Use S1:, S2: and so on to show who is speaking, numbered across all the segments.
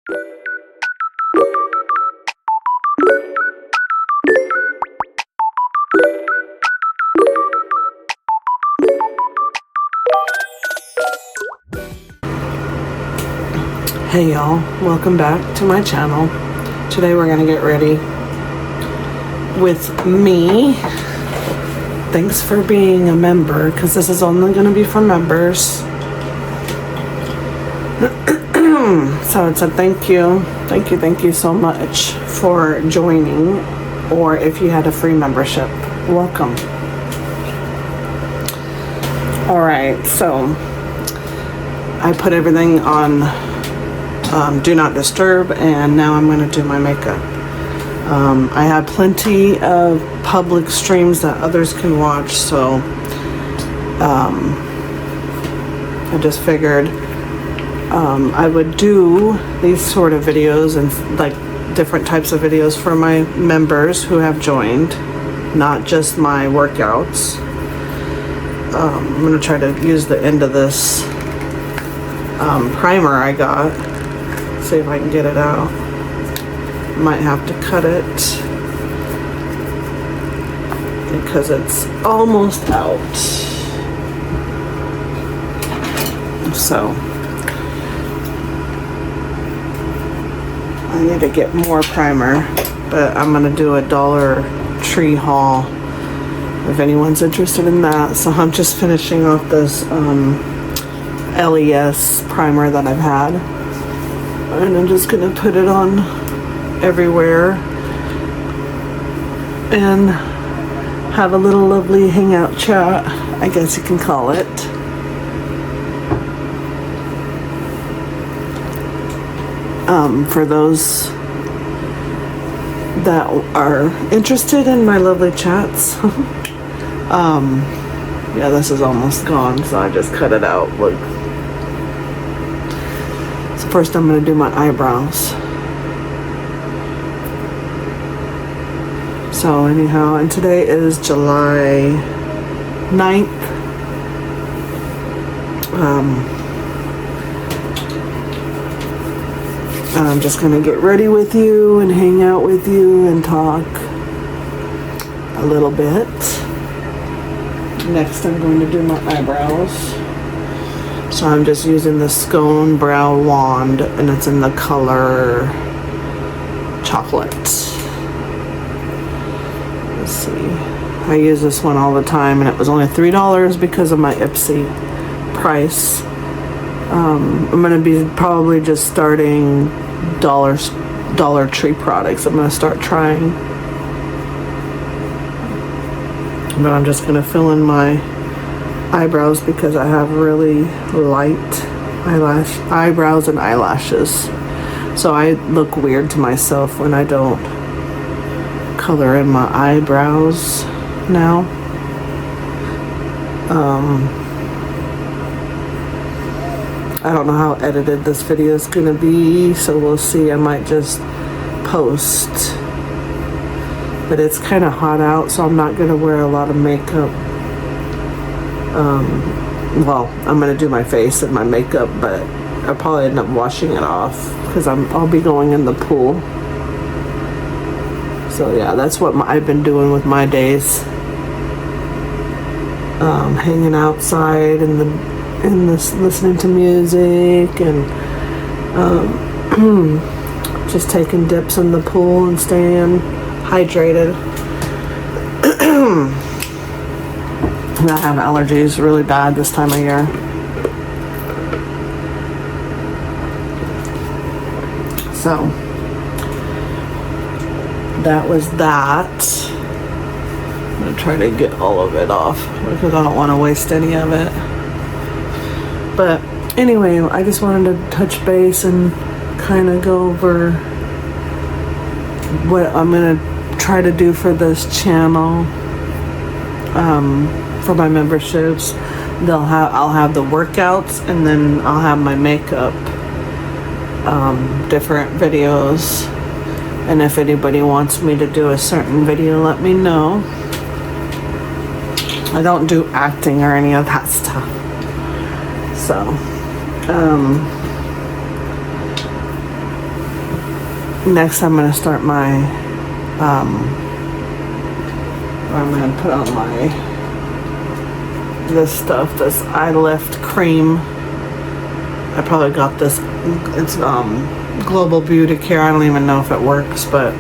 S1: Hey y'all, welcome back to my channel. Today we're gonna get ready with me. Thanks for being a member, because this is only gonna be for members. So it's a thank you so much for joining, or if you had a free membership, welcome. All right, so I put everything on do not disturb, and now I'm going to do my makeup. I have plenty of public streams that others can watch, so I just figured I would do these sort of videos and like different types of videos for my members who have joined, not just my workouts. I'm going to try to use the end of this primer I got. See if I can get it out. Might have to cut it because it's almost out. So I need to get more primer, but I'm gonna do a Dollar Tree haul if anyone's interested in that. So I'm just finishing off this LES primer that I've had. And I'm just gonna put it on everywhere and have a little lovely hangout chat, I guess you can call it. For those that are interested in my lovely chats, yeah, this is almost gone, so I just cut it out. Look. First, I'm going to do my eyebrows. So anyhow, and today is July 9th. And I'm just going to get ready with you and hang out with you and talk a little bit. Next, I'm going to do my eyebrows. So I'm just using the Scone Brow Wand, and it's in the color chocolate. Let's see. I use this one all the time, and it was only $3 because of my Ipsy price. I'm gonna be probably just starting Dollar Tree products. I'm gonna start trying, but I'm just gonna fill in my eyebrows because I have really light eyebrows and eyelashes, so I look weird to myself when I don't color in my eyebrows now. I don't know how edited this video is gonna be, so we'll see. I might just post, but it's kind of hot out, so I'm not gonna wear a lot of makeup. Well, I'm gonna do my face and my makeup, but I'll probably end up washing it off because I'll be going in the pool. So yeah, that's what I've been doing with my days. Hanging outside and listening to music and just taking dips in the pool and staying hydrated. I have allergies really bad this time of year. So that was that. I'm gonna try to get all of it off because I don't want to waste any of it. But anyway, I just wanted to touch base and kind of go over what I'm gonna try to do for this channel. For my memberships, I'll have the workouts, and then I'll have my makeup, different videos. And if anybody wants me to do a certain video, let me know. I don't do acting or any of that stuff. So, next I'm going to start my, I'm going to put on this stuff, this eye lift cream. I probably got this, it's Global Beauty Care. I don't even know if it works, but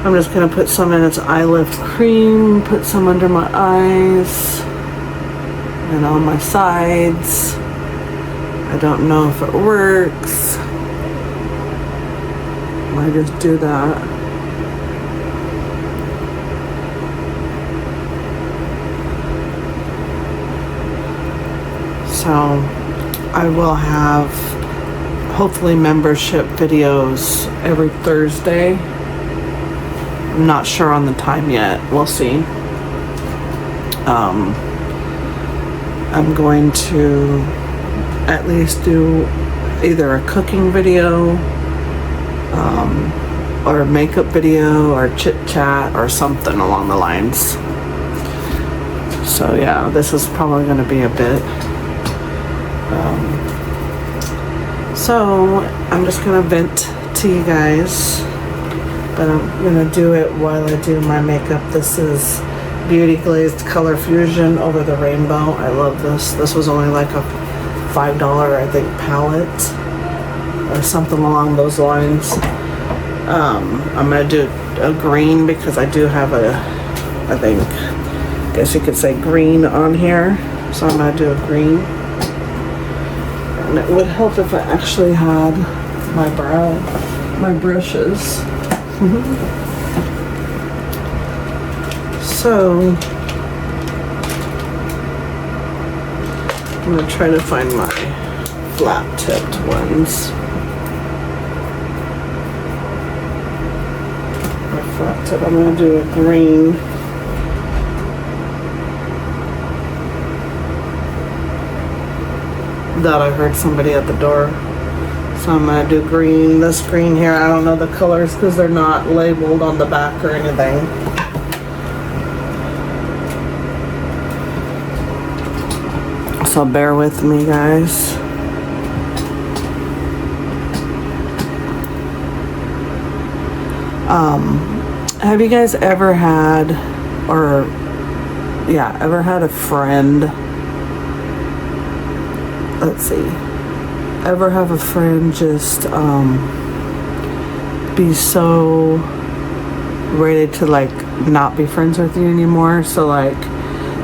S1: I'm just going to put some in its eye lift cream, put some under my eyes and on my sides. I don't know if it works. I just do that. So I will have hopefully membership videos every Thursday. I'm not sure on the time yet. We'll see. I'm going to at least do either a cooking video or a makeup video or chit chat or something along the lines. So yeah, this is probably going to be a bit. So I'm just going to vent to you guys, but I'm going to do it while I do my makeup. This is Beauty Glazed Color Fusion Over the Rainbow. I love this. This was only like a $5, I think, palette or something along those lines. I'm going to do a green because I do have a, I guess you could say green on here. So I'm going to do a green. And it would help if I actually had my brushes. So I'm going to try to find my flat tipped ones. My flat tip, I'm going to do a green. That I heard somebody at the door. So I'm going to do green. This green here, I don't know the colors because they're not labeled on the back or anything. So bear with me, guys. Have you guys ever had, ever had a friend? Let's see. Ever have a friend just be so ready to like not be friends with you anymore? So like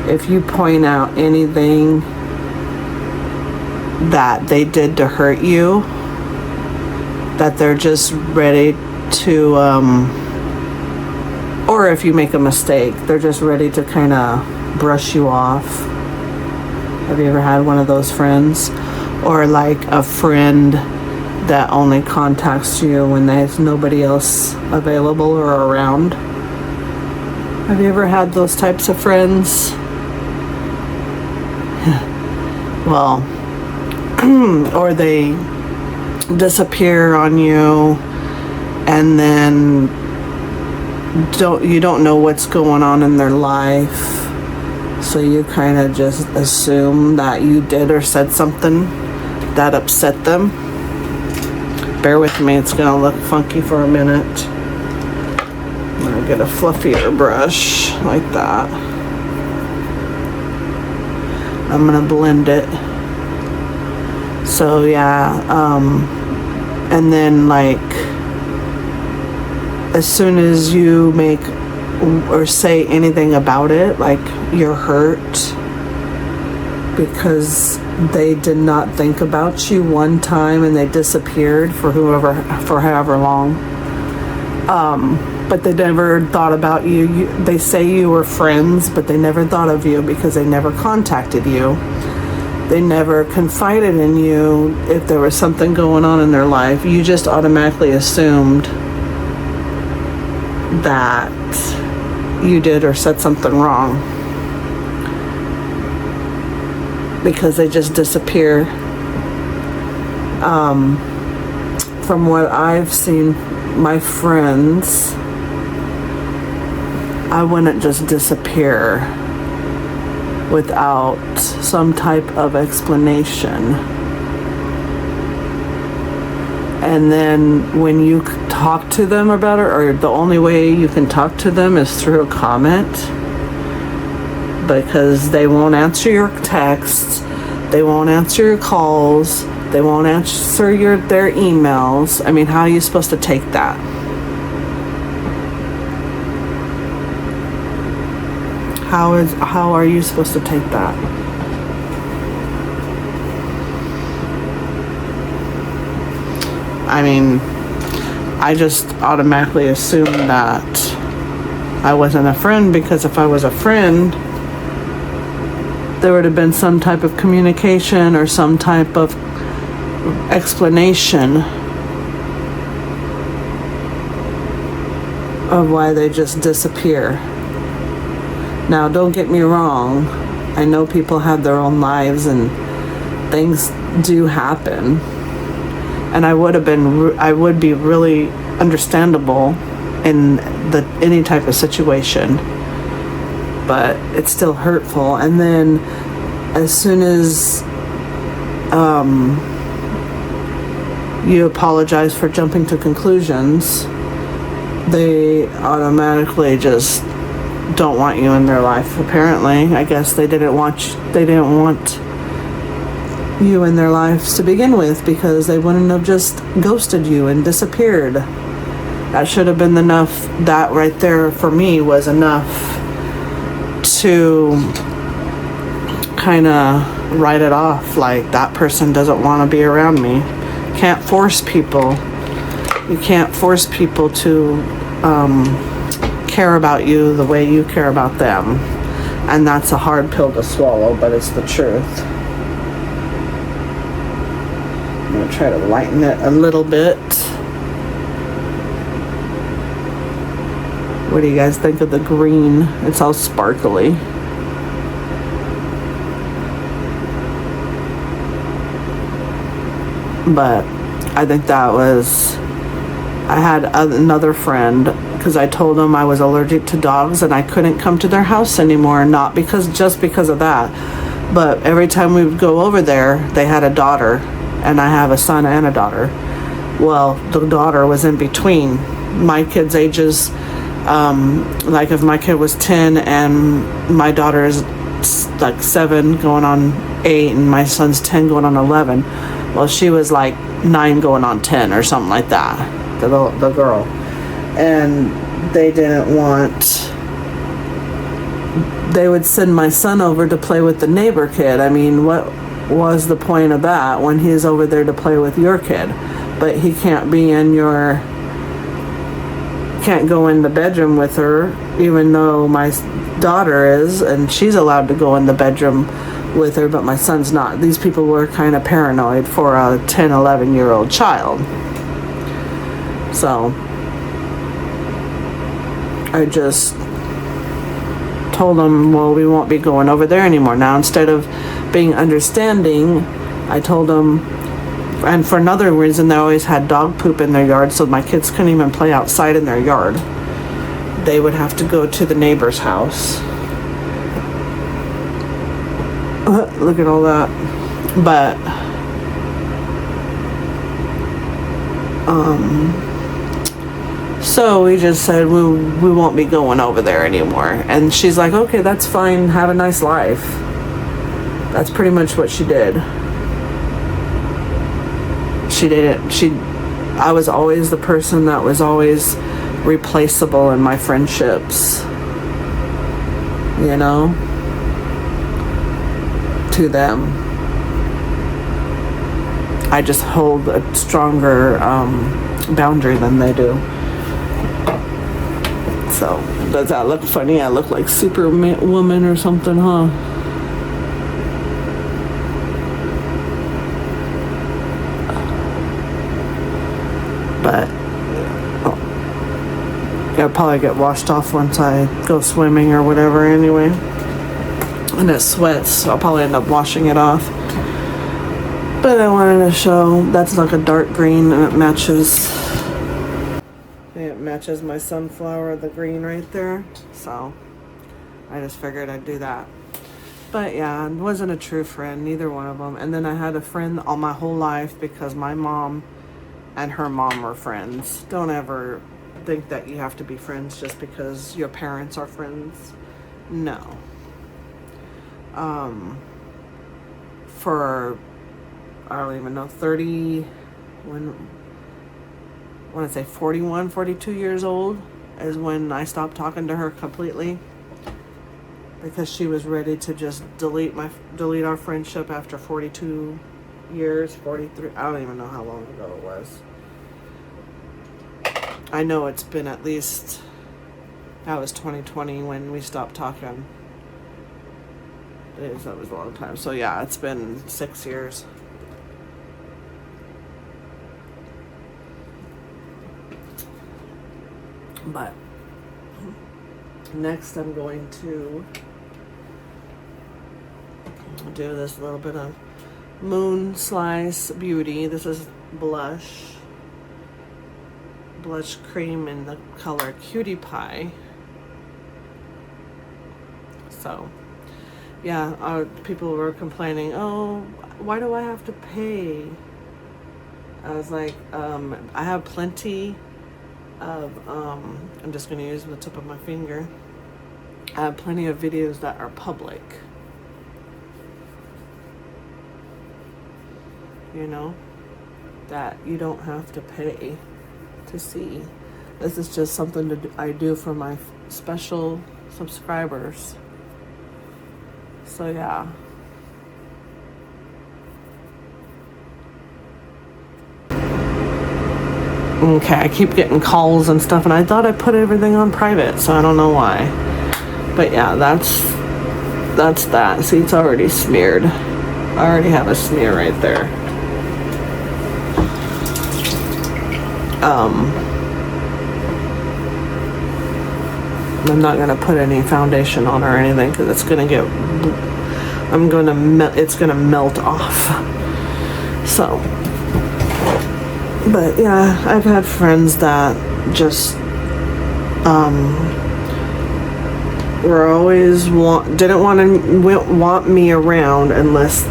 S1: if you point out anything that they did to hurt you, that they're just ready to or if you make a mistake, they're just ready to kind of brush you off. Have you ever had one of those friends? Or like a friend that only contacts you when there's nobody else available or around? Have you ever had those types of friends? Well, or they disappear on you and then you don't know what's going on in their life. So you kind of just assume that you did or said something that upset them. Bear with me, it's gonna look funky for a minute. I'm gonna get a fluffier brush like that. I'm gonna blend it. So yeah, and then like as soon as you make or say anything about it, like you're hurt because they did not think about you one time and they disappeared for however long, but they never thought about you. They say you were friends, but they never thought of you because they never contacted you. They never confided in you if there was something going on in their life. You just automatically assumed that you did or said something wrong because they just disappear. From what I've seen, my friends, I wouldn't just disappear without some type of explanation. And then when you talk to them about it, or the only way you can talk to them is through a comment, because they won't answer your texts, they won't answer your calls, they won't answer their emails. I mean, how are you supposed to take that? How are you supposed to take that? I mean, I just automatically assumed that I wasn't a friend, because if I was a friend, there would have been some type of communication or some type of explanation of why they just disappear. Now, don't get me wrong. I know people have their own lives and things do happen. And I would be really understandable in any type of situation, but it's still hurtful. And then as soon as you apologize for jumping to conclusions, they automatically just don't want you in their life. Apparently, I guess they didn't want you in their lives to begin with, because they wouldn't have just ghosted you and disappeared. That should have been enough. That right there for me was enough to kind of write it off, like that person doesn't want to be around me. Can't force people. You can't force people to care about you the way you care about them. And that's a hard pill to swallow, but it's the truth. I'm going to try to lighten it a little bit. What do you guys think of the green? It's all sparkly. But I think that was... I had another friend, because I told them I was allergic to dogs and I couldn't come to their house anymore. Not just because of that, but every time we would go over there, they had a daughter, and I have a son and a daughter. Well, the daughter was in between my kids' ages. Like if my kid was 10 and my daughter is like 7 going on 8 and my son's 10 going on 11. Well, she was like 9 going on 10 or something like that, the girl. And they would send my son over to play with the neighbor kid. I mean, what was the point of that when he's over there to play with your kid? But he can't go in the bedroom with her, even though my daughter is, and she's allowed to go in the bedroom with her, but my son's not. These people were kind of paranoid for a 10, 11-year-old child. So I just told them, well, we won't be going over there anymore. Now, instead of being understanding, I told them, and for another reason, they always had dog poop in their yard, so my kids couldn't even play outside in their yard. They would have to go to the neighbor's house. Look at all that. But so we just said we won't be going over there anymore. And she's like, okay, that's fine, have a nice life. That's pretty much what she did. I was always the person that was always replaceable in my friendships, you know, to them. I just hold a stronger boundary than they do. So, does that look funny? I look like Superwoman or something, huh? But it'll probably get washed off once I go swimming or whatever anyway. And it sweats, so I'll probably end up washing it off. But I wanted to show, that's like a dark green, and it matches my sunflower, the green right there. So I just figured I'd do that. But yeah, I wasn't a true friend, neither one of them. And then I had a friend all my whole life, because my mom and her mom were friends. Don't ever think that you have to be friends just because your parents are friends. No. For, I don't even know, 30, when I want to say 41, 42 years old is when I stopped talking to her completely, because she was ready to just delete our friendship after 42 years, 43. I don't even know how long ago it was. I know it's been at least, that was 2020 when we stopped talking. That was a long time. So yeah, it's been 6 years. But next I'm going to do this little bit of Moon Slice Beauty. This is blush cream in the color Cutie Pie. So yeah, people were complaining, oh, why do I have to pay? I was like, I have plenty of, I'm just going to use the tip of my finger. I have plenty of videos that are public. You know, that you don't have to pay to see. This is just something I do for my special subscribers. So yeah. Okay, I keep getting calls and stuff, and I thought I put everything on private, so I don't know why. But yeah, that's that. See, it's already smeared. I already have a smear right there. I'm not gonna put any foundation on or anything because it's gonna get. It's gonna melt off. So, but yeah, I've had friends that just were always didn't want me around unless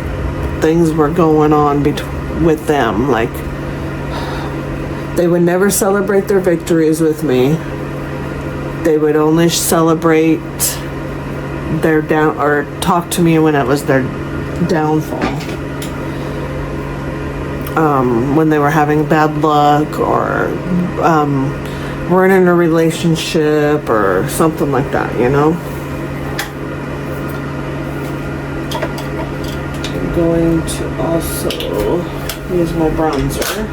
S1: things were going on with them. Like, they would never celebrate their victories with me. They would only celebrate their or talk to me when it was their downfall. When they were having bad luck or weren't in a relationship or something like that, you know? I'm going to also use my bronzer.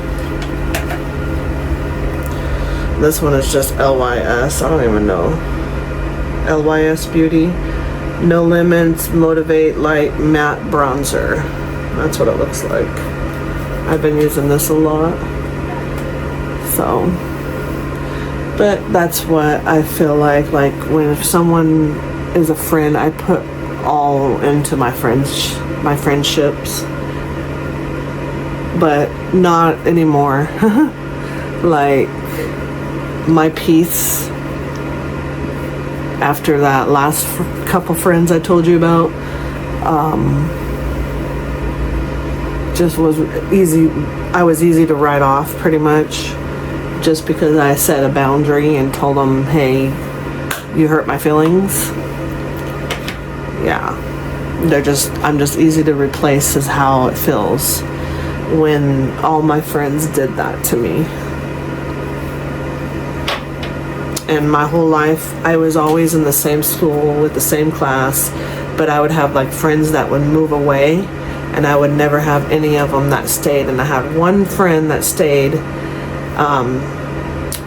S1: This one is just LYS. I don't even know. LYS Beauty. No Limits Motivate Light Matte Bronzer. That's what it looks like. I've been using this a lot. So, but that's what I feel like if someone is a friend, I put all into my friendships. But not anymore. Like, my peace after that last couple friends I told you about just was easy. I was easy to write off pretty much, just because I set a boundary and told them, hey, you hurt my feelings. Yeah, I'm just easy to replace is how it feels when all my friends did that to me. And my whole life, I was always in the same school with the same class, but I would have like friends that would move away, and I would never have any of them that stayed. And I had one friend that stayed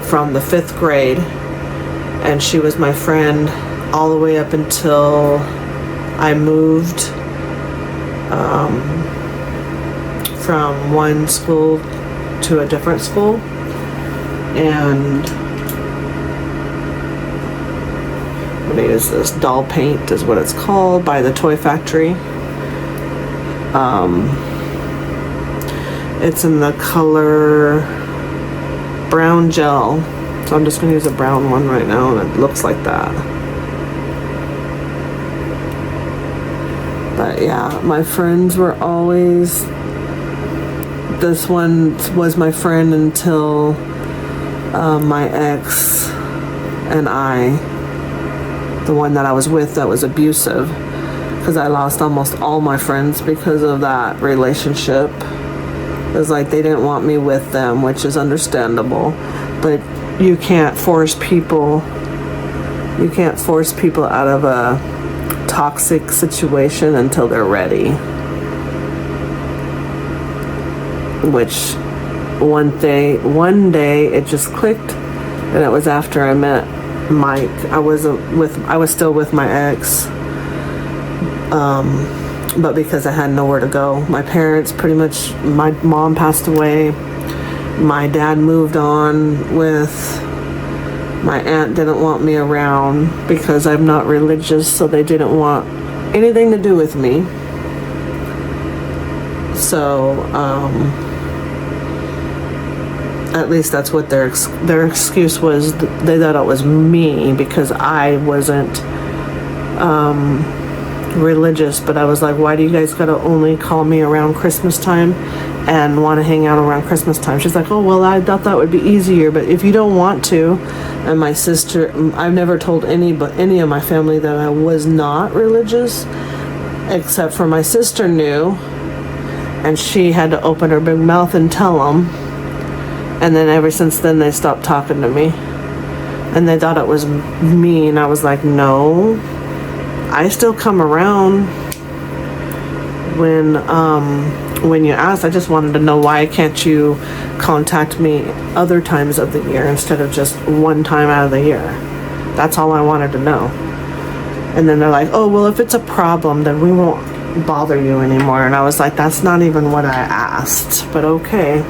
S1: from the 5th grade, and she was my friend all the way up until I moved from one school to a different school. And what is this? Doll Paint is what it's called, by the Toy Factory. It's in the color brown gel, so I'm just going to use a brown one right now, and it looks like that. But yeah, my friends were always this one was my friend until my ex and the one that I was with that was abusive, because I lost almost all my friends because of that relationship. It was like they didn't want me with them, which is understandable, but you can't force people out of a toxic situation until they're ready. Which one day it just clicked, and it was after I met Mike. I was still with my ex, but because I had nowhere to go. My parents my mom passed away. My dad moved on with, my aunt didn't want me around because I'm not religious, so they didn't want anything to do with me. So, at least that's what their excuse was. They thought it was me because I wasn't religious, but I was like, why do you guys gotta only call me around Christmas time and want to hang out around Christmas time? She's like, oh, well, I thought that would be easier, but if you don't want to. And my sister, I've never told any of my family that I was not religious, except for my sister knew, and she had to open her big mouth and tell them. And then ever since then, they stopped talking to me. And they thought it was me, and I was like, no, I still come around when you asked. I just wanted to know, why can't you contact me other times of the year instead of just one time out of the year? That's all I wanted to know. And then they're like, oh, well, if it's a problem, then we won't bother you anymore. And I was like, that's not even what I asked, but okay.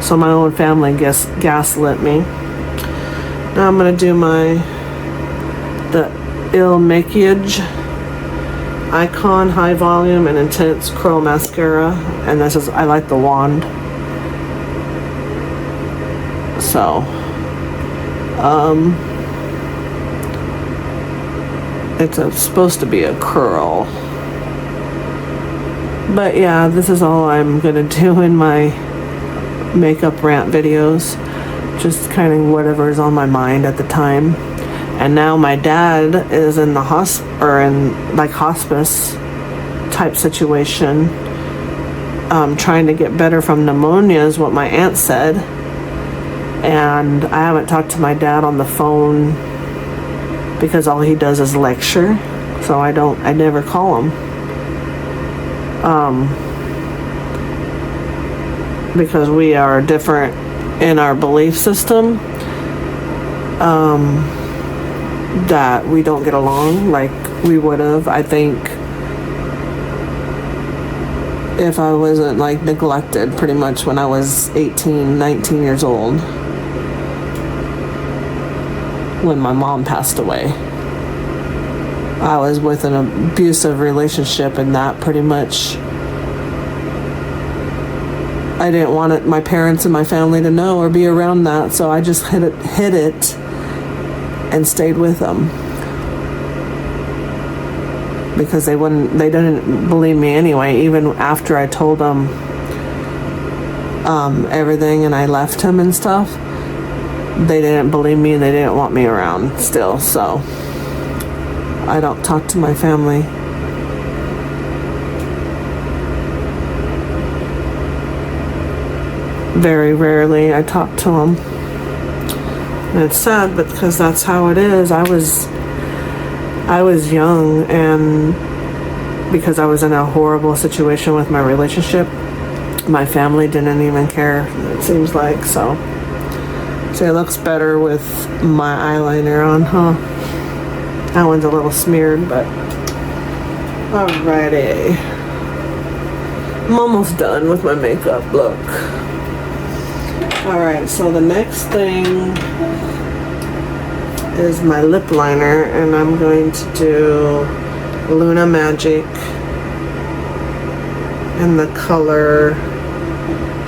S1: So my own family gaslit me. Now I'm gonna do the Il Makiage Icon High Volume and Intense Curl Mascara, and I like the wand. So, it's supposed to be a curl. But yeah, this is all I'm gonna do in my makeup rant videos, just kind of whatever's on my mind at the time. And now my dad is in the hospice type situation, trying to get better from pneumonia is what my aunt said. And I haven't talked to my dad on the phone because all he does is lecture, so I never call him. Because we are different in our belief system, that we don't get along like we would have, I think, if I wasn't like neglected pretty much when I was 18, 19 years old, when my mom passed away. I was with an abusive relationship, and that pretty much, I didn't want my parents and my family to know or be around that, so I just hid it and stayed with them because they didn't believe me anyway. Even after I told them everything and I left him and stuff, they didn't believe me and they didn't want me around still. So I don't talk to my family. Very rarely I talk to them. And it's sad, but because that's how it is. I was young, and because I was in a horrible situation with my relationship, my family didn't even care, it seems like. So it looks better with my eyeliner on, huh? That one's a little smeared, but alrighty. I'm almost done with my makeup look. Alright, so the next thing is my lip liner, and I'm going to do Luna Magic in the color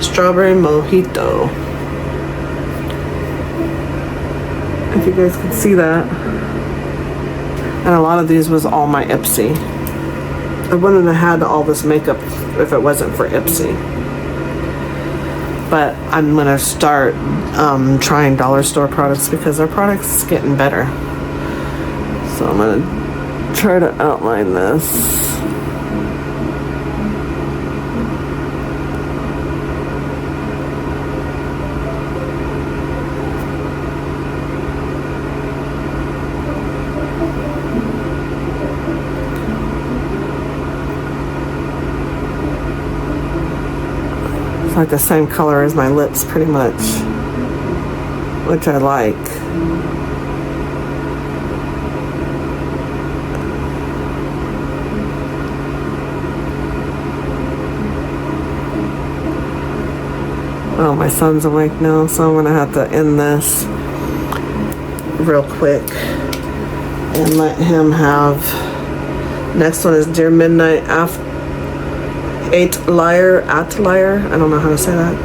S1: Strawberry Mojito. If you guys can see that. And a lot of these was all my Ipsy. I wouldn't have had all this makeup if it wasn't for Ipsy. but I'm gonna start trying dollar store products because our product's getting better. So I'm gonna try to outline this. It's like the same color as my lips pretty much, which I like. Oh, my son's awake now, so I'm gonna have to end this real quick and let him have. Next one is Dear Midnight After. Atelier, I don't know how to say that.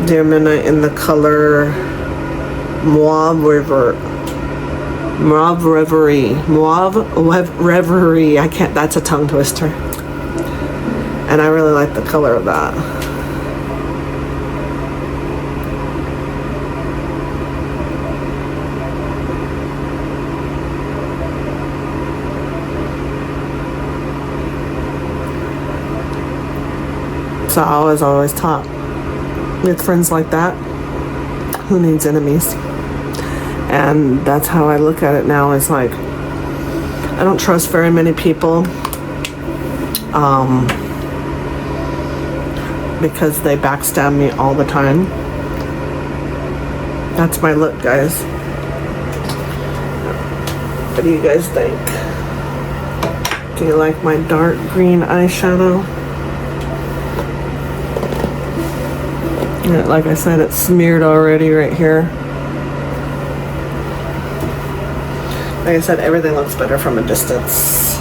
S1: Dear Midnight in the color Mauve Reverie. I can't, that's a tongue twister. And I really like the color of that. So I was always taught, with friends like that, who needs enemies? And that's how I look at it now. It's like, I don't trust very many people because they backstab me all the time. That's my look, guys. What do you guys think? Do you like my dark green eyeshadow? Like I said, it's smeared already right here. Like I said, everything looks better from a distance.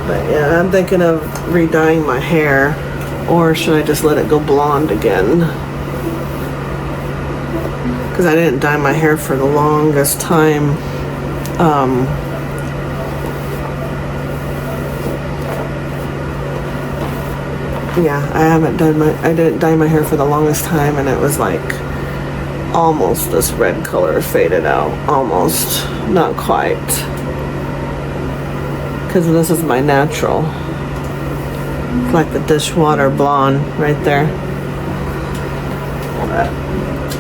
S1: But yeah, I'm thinking of re-dyeing my hair, or should I just let it go blonde again? Because I didn't dye my hair for the longest time. Yeah, I didn't dye my hair for the longest time, and it was like almost this red color faded out. Almost, not quite. Because this is my natural. It's like the dishwater blonde right there. But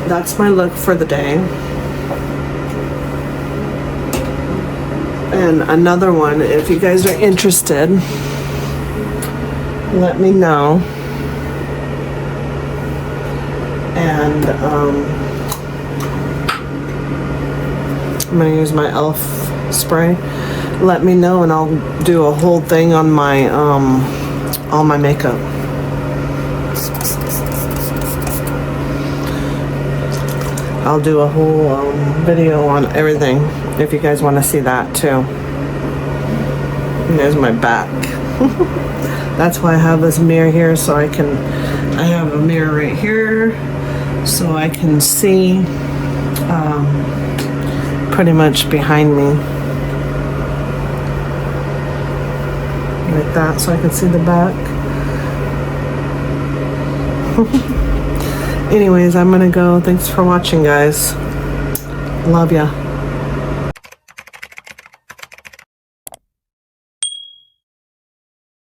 S1: that's my look for the day. And another one, if you guys are interested, let me know. And I'm gonna use my e.l.f. spray. Let me know and I'll do a whole thing on my all my makeup. I'll do a whole video on everything if you guys want to see that too. There's my back. That's why I have this mirror here, so I have a mirror right here so I can see pretty much behind me like that, so I can see the back. Anyways, I'm gonna go. Thanks for watching, guys. Love ya.